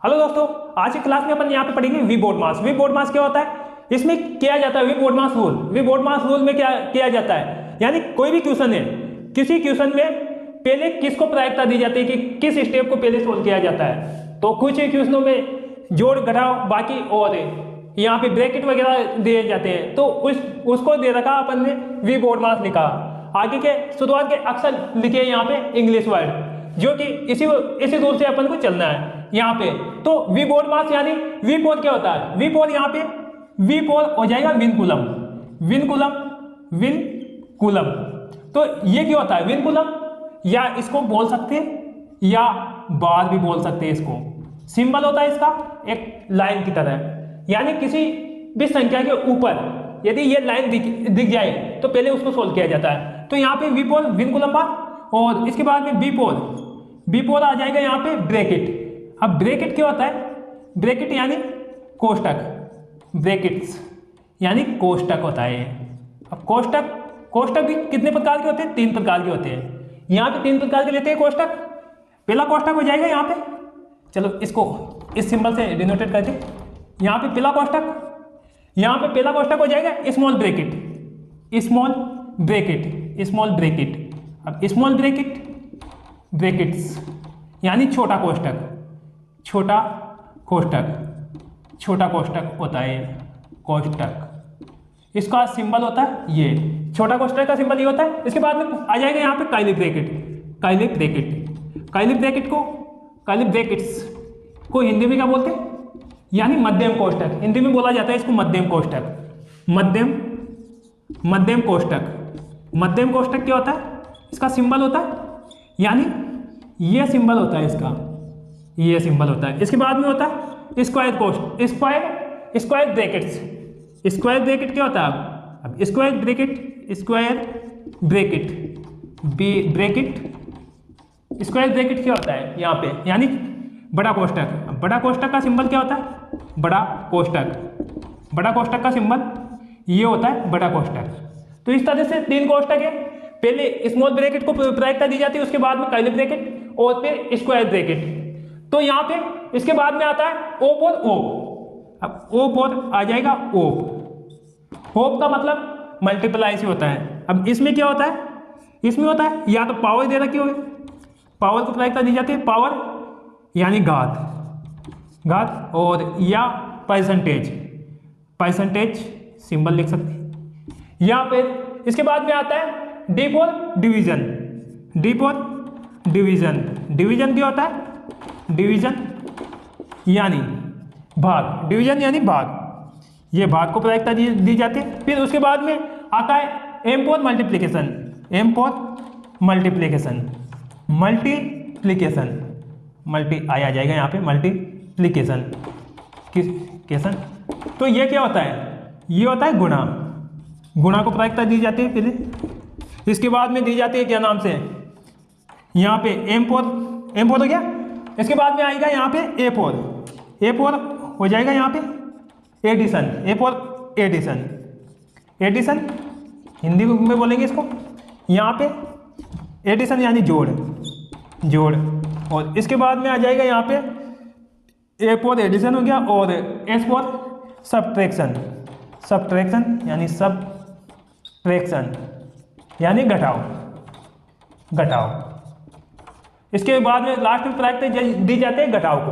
Hello दोस्तों, आज की क्लास में अपन यहाँ पे पढ़ेंगे V BODMAS. V BODMAS क्या होता है, इसमें किया जाता है V BODMAS rule. V BODMAS rule में क्या किया जाता है, यानी कोई भी क्वेश्चन है, किसी क्वेश्चन में पहले किसको प्रायिकता दी जाती है कि किस स्टेप को पहले सोल्व किया जाता है। तो कुछ क्वेश्चनों में जोड़ घटाव बाकी और यहाँ पे ब्रैकेट वगैरह दिए जाते हैं, तो उसको दे रखा अपन ने वी बोर्ड मास लिखा। आगे के शुरुआत के अक्षर लिखे यहाँ पे इंग्लिश वर्ड, जो कि इसी रूल से अपन को चलना है यहाँ पे। तो वी बोर्ड मास यानी वी पोर क्या होता है, वी पोर यहाँ पे वी पोर हो जाएगा win coulomb. Win coulomb, win coulomb. तो ये क्या होता है विन कूलम, या इसको बोल सकते हैं या बार भी बोल सकते हैं। इसको सिंबल होता है इसका एक लाइन की तरह, यानी किसी भी संख्या के ऊपर यदि ये लाइन दिख जाए तो पहले उसको सोल्व किया जाता है। तो यहाँ पे वी पोर विन कूलम बार, और इसके बाद में बी पोर आ जाएगा यहाँ पे ब्रैकेट। अब ब्रैकेट क्या होता है, ब्रैकेट यानी कोष्टक, ब्रैकेट्स यानी कोष्टक होता है। अब कोष्टक भी कितने प्रकार के होते हैं, 3 प्रकार के होते हैं। यहाँ पे 3 प्रकार के लेते हैं कोष्टक। पहला कोष्टक हो जाएगा यहाँ पे, चलो इसको इस सिंबल से डिनोटेट करते हैं। यहाँ पे पहला कोष्टक, यहाँ पे पहला कोष्टक हो जाएगा small bracket, small bracket, small bracket. अब स्मॉल ब्रैकेट ब्रैकेट्स यानी छोटा कोष्टक, छोटा कोष्टक, छोटा कोष्टक होता है कोष्टक। इसका सिंबल होता है ये, छोटा कोष्टक का सिंबल ये होता है। इसके बाद में आ जाएगा यहाँ पे काइली ब्रैकेट, काइली ब्रैकेट। काइली ब्रैकेट को, काइली ब्रैकेट्स को हिंदी में क्या बोलते हैं, यानी मध्यम कोष्टक। हिंदी में बोला जाता है इसको मध्यम कोष्टक, मध्यम कोष्टक। मध्यम कोष्टक क्या होता है, इसका सिंबल होता है, यानी ये सिंबल होता है इसका, ये सिंबल होता है। इसके बाद में होता है स्क्वायर कोष्टक, स्क्वायर ब्रैकेट्स। स्क्वायर ब्रैकेट क्या होता है, अब स्क्वायर ब्रैकेट, स्क्वायर ब्रैकेट क्या होता है यहाँ पे, यानी बड़ा कोष्टक। बड़ा कोष्टक का सिंबल क्या होता है, बड़ा कोष्टक। बड़ा कोष्टक का सिंबल ये होता है बड़ा कोष्टक। तो इस तरह से 3 कोष्टक है, पहले स्मॉल ब्रैकेट को प्रायिकता दी जाती है, उसके बाद में काइली ब्रैकेट और फिर स्क्वायर ब्रैकेट। तो यहाँ पे इसके बाद में आता है ओप और ओप। अब ओप और आ जाएगा ओप। ओप का मतलब मल्टीप्लाई से होता है। अब इसमें क्या होता है, इसमें होता है या तो पावर दे रखी होगी, पावर को प्रायिकता दी जाती है, पावर यानी घात, और या परसेंटेज, सिंबल लिख सकते हैं। या फिर इसके बाद में आता है डी फॉर डिवीजन। डिवीजन क्या होता है, डिवीजन यानी भाग, डिवीजन यानी भाग, ये भाग को प्रायिकता दी जाती है। फिर उसके बाद में आता है एम फॉर मल्टीप्लिकेशन, मल्टी आया जाएगा यहाँ पे मल्टीप्लिकेशन। तो ये क्या होता है, ये होता है गुणा को प्रायिकता दी जाती है पहले। इसके बाद में दी जाती है क्या नाम से, यहाँ पे एम फोर हो गया। इसके बाद में आएगा यहाँ पे ए फोर हो जाएगा यहाँ पे एडिशन, हिंदी में बोलेंगे इसको। यहाँ पे एडिशन यानी जोड़। और इसके बाद में आ जाएगा यहाँ पे ए फोर एडिशन हो गया, और एस फोर सब्ट्रैक्शन यानी घटाव। इसके बाद में लास्ट में प्रायिकता दी जाते हैं घटाव को।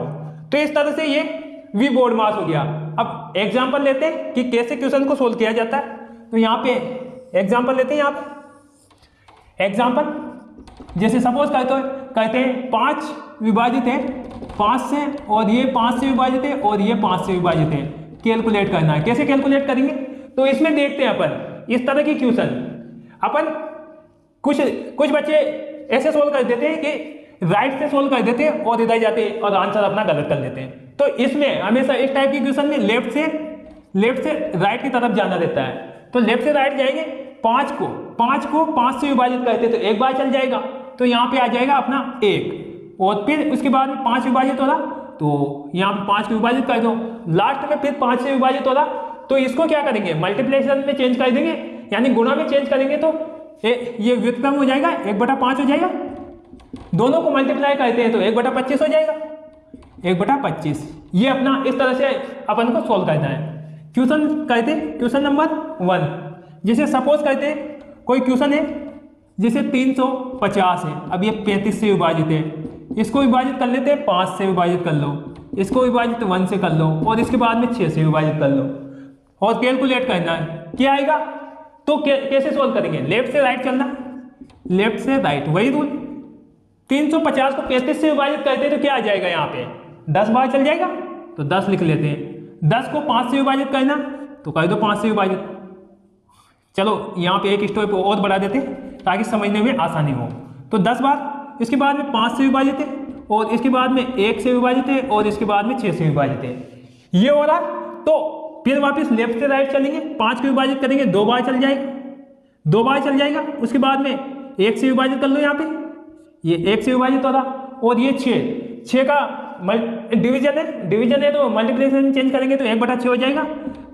तो इस तरह से ये वी बोर्ड मास हो गया। अब एग्जांपल लेते हैं कि कैसे क्वेश्चन को सोल्व किया जाता है। तो यहाँ पे एग्जांपल लेते हैं, यहाँ पे एग्जांपल जैसे सपोज कहते हैं 5 विभाजित है 5 से, और ये 5 से विभाजित है, और ये 5 से विभाजित है। कैलकुलेट करना है, कैसे कैलकुलेट करेंगे, तो इसमें देखते हैं अपन इस तरह की क्वेश्चन। अपन कुछ बच्चे ऐसे सोल्व कर देते हैं कि राइट से सोल्व कर देते हैं और इधर जाते हैं और आंसर अपना गलत कर लेते हैं। तो इसमें हमेशा इस टाइप की क्वेश्चन में लेफ्ट से राइट की तरफ जाना रहता है। तो लेफ्ट से राइट जाएंगे, 5 को 5 से विभाजित करते तो एक बार चल जाएगा, तो यहाँ पे आ जाएगा अपना 1, और फिर उसके बाद में 5 विभाजित हो रहा, तो यहाँ पे 5 को विभाजित कर दो। लास्ट में फिर 5 से विभाजित हो रहा, तो इसको क्या करेंगे, मल्टीप्लिकेशन में चेंज कर देंगे, यानी गुणा में चेंज करेंगे। तो ये व्युत्क्रम हो जाएगा, 1/5 हो जाएगा। दोनों को मल्टीप्लाई करते हैं तो 1/25 हो जाएगा। 1/25। ये अपना इस तरह से अपन को सोल्व करना है। क्वेश्चन कहते क्वेश्चन नंबर 1, जैसे सपोज कहते कोई क्वेश्चन है जैसे 350 है, अब ये 35 से विभाजित है, इसको विभाजित कर लेते हैं 5 से विभाजित कर लो, इसको विभाजित 1 से कर लो और इसके बाद में 6 से विभाजित कर लो और कैलकुलेट करना है क्या आएगा। तो कैसे सोल्व करेंगे, लेफ्ट से राइट चलना, लेफ्ट से राइट, वही रूल। 350 को 35 से विभाजित करते तो क्या आ जाएगा, यहाँ पे 10 बार चल जाएगा तो 10 लिख लेते हैं। 10 को 5 से विभाजित करना तो कर दो 5 से विभाजित। चलो यहाँ पे एक स्टेप और बढ़ा देते ताकि समझने में आसानी हो। तो 10 बार, इसके बाद में 5 से विभाजित है और इसके बाद में 1 से विभाजित है और इसके बाद में 6 से विभाजित है, ये हो रहा। तो फिर वापस लेफ्ट से राइट चलेंगे, 5 को विभाजित करेंगे 2 बार चल जाएगा, 2 बार चल जाएगा। उसके बाद में 1 से विभाजित कर लो, यहाँ पे ये 1 से विभाजित हो रहा और ये 6 का डिवीजन है तो मल्टीप्लिकेशन चेंज करेंगे तो 1/6 हो जाएगा,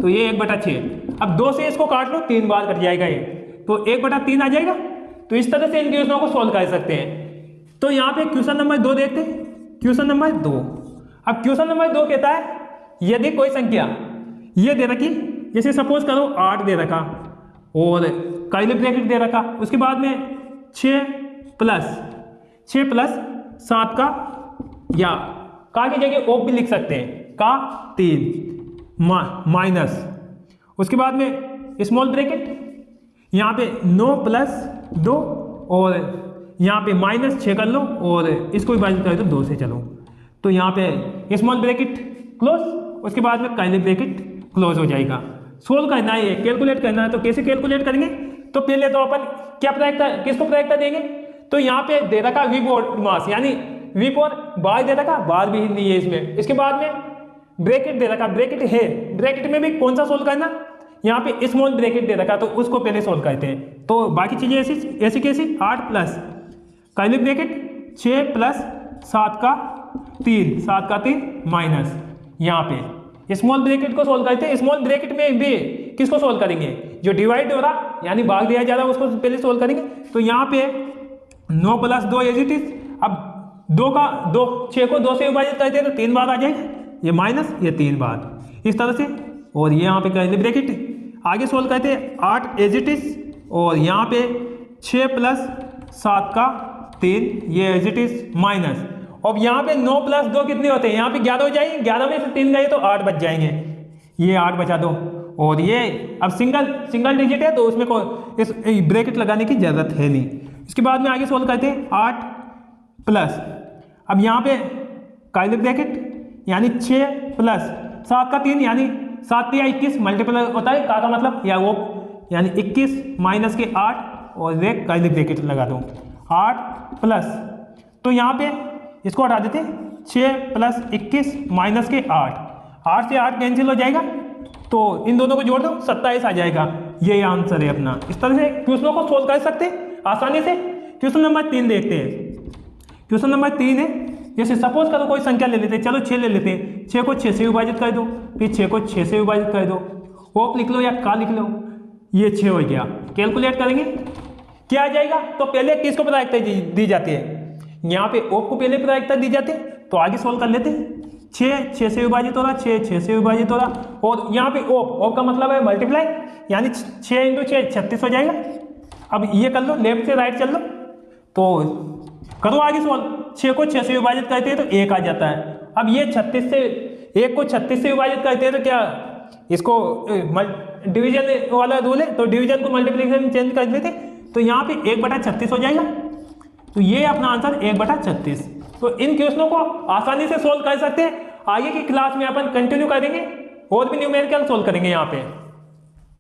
तो ये 1/6। अब 2 से इसको काट लो, 3 बार कट जाएगा ये, तो 1/3 आ जाएगा। तो इस तरह से इन क्वेश्चनों को सोल्व कर सकते हैं। तो यहाँ पे क्वेश्चन नंबर 2 देखते हैं, क्वेश्चन नंबर 2। अब क्वेश्चन नंबर 2 कहता है यदि कोई संख्या ये दे रखी, जैसे सपोज करो 8 दे रखा और कर्ली ब्रैकेट दे रखा, उसके बाद में 6 प्लस 7 का, या का की जगह ओप भी लिख सकते हैं, का 3 माइनस, उसके बाद में स्मॉल ब्रैकेट, यहाँ पे 9 + 2 और यहाँ पे -6 कर लो और इसको विभाजित कर दो 2 से। चलो तो यहाँ पे स्मॉल ब्रैकेट क्लोज, उसके बाद में कर्ली ब्रैकेट क्लोज हो जाएगा। सोल्व करना है, कैलकुलेट करना है। तो कैसे कैलकुलेट करेंगे, तो पहले तो अपन क्या प्रायिकता, किसको प्रायिकता देंगे, तो यहाँ पे दे रखा वी बोर्ड मास, यानी वी पर बार दे रखा, बार भी नहीं है इसमें। इसके बाद में ब्रैकेट दे रखा, ब्रैकेट है, ब्रैकेट में भी कौन सा सोल्व करना, यहाँ पे स्मॉल ब्रैकेट दे रखा तो उसको पहले सोल्व करते हैं। तो बाकी चीजें ऐसी कैसी, 8 प्लस कर्ली ब्रैकेट 6 + 7 का 3 माइनस, यहाँ पे स्मॉल ब्रैकेट को सोल्व करते हैं। स्मॉल ब्रैकेट में भी किसको सोल्व करेंगे, जो डिवाइड हो रहा यानी भाग दिया जा रहा है उसको पहले सोल्व करेंगे। तो यहाँ पे 9 + 2 एज इट इज। अब 6 को 2 से विभाजित करते हैं तो 3 बार आ जाएगा, ये माइनस, ये 3 बार इस तरह से। और ये यहाँ पे कर्ली ब्रैकेट आगे सोल्व करते हैं 8 एज इट इज और यहाँ पे 6 + 7 का 3, ये एज इट इज माइनस। अब यहाँ पे 9 + 2 कितने होते हैं, यहाँ पे 11 हो जाएंगे, 11 में से 3 गए तो 8 बच जाएंगे, ये 8 बचा दो। और ये अब सिंगल डिजिट है तो उसमें इस ब्रैकेट लगाने की जरूरत है नहीं। इसके बाद में आगे सोल्व करते हैं 8 प्लस, अब यहाँ पे कर्ली ब्रैकेट यानी 6 + 7 का 3 यानी 7 या 21 मल्टीपल होता है का मतलब, या वो यानी 21 माइनस के 8 और एक कर्ली ब्रैकेट लगा दो 8 प्लस, तो यहाँ पे इसको हटा देते 6 + 21 माइनस के 8 से 8 कैंसिल हो जाएगा तो इन दोनों को जोड़ दो 27 आ जाएगा। ये आंसर है अपना। इस तरह से क्वेश्चनों को सोल्व कर सकते हैं आसानी से। क्वेश्चन नंबर 3 देखते हैं। क्वेश्चन नंबर 3 है, जैसे सपोज करो कोई संख्या ले लेते हैं, चलो 6 ले लेते हैं, 6 को 6 से विभाजित कर दो, फिर 6 को 6 से विभाजित कर दो, ओप लिख लो या का लिख लो, ये 6 हो गया। कैलकुलेट करेंगे क्या आ जाएगा, तो पहले किसको प्रायिकता दी जाती है, यहाँ पे ओप को पहले प्रायिकता दी जाती है, तो आगे सोल्व कर लेते हैं। 6 से विभाजित हो रहा, 6 से विभाजित हो रहा, और यहाँ पे ओप का मतलब है मल्टीप्लाई, यानी 6 × 6 36 हो जाएगा। अब ये कर लो, लेफ्ट से राइट चल लो, तो करो आगे सोल्व। 6 को 6 से विभाजित करते हैं तो 1 आ जाता है। अब ये 36 से 1 को 36 से विभाजित करते हैं तो क्या इसको डिवीजन वाला रूल है, तो डिवीजन को मल्टीप्लिकेशन चेंज कर देते, तो यहाँ पे 1/36 हो जाएगा। तो ये अपना आंसर 1/36। तो इन क्वेश्चनों को आसानी से सोल्व कर सकते हैं। आगे की क्लास में अपन कंटिन्यू करेंगे और भी न्यूमेरिकल सोल्व करेंगे यहाँ पे।